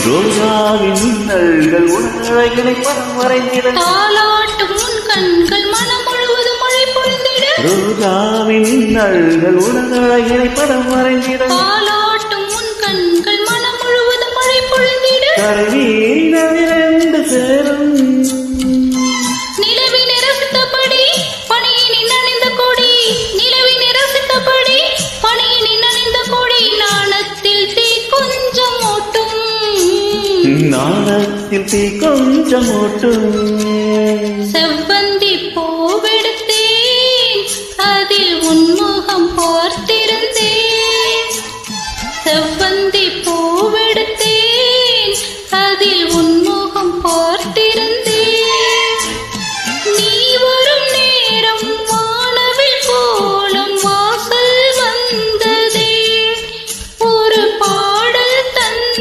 ரோஜாவின் மின்னல்கள் உணர்களை படம் வரைந்திட தாலாட்டும் உன் கண்கள் மனம் முழுவதும் மழை பொழிந்திட ரோஜாவின் மின்னல்கள் உணர்களை படம் வரைந்திட தாலாட்டும் உன் கண்கள் மனம் முழுவதும் மழை பொழிந்திட கருவீரவிரண்டு சேரும் நிலவின் ரசித்தபடி பணியின் அணிந்த கொடி நிலவின் ரசித்தபடி பணியின் அணிந்த கொடி நாணத்தில் தீ கொஞ்சம் ஓட்டும் நாணத்தில் தீ கொஞ்சம் ஓட்டும் செவ்வாய்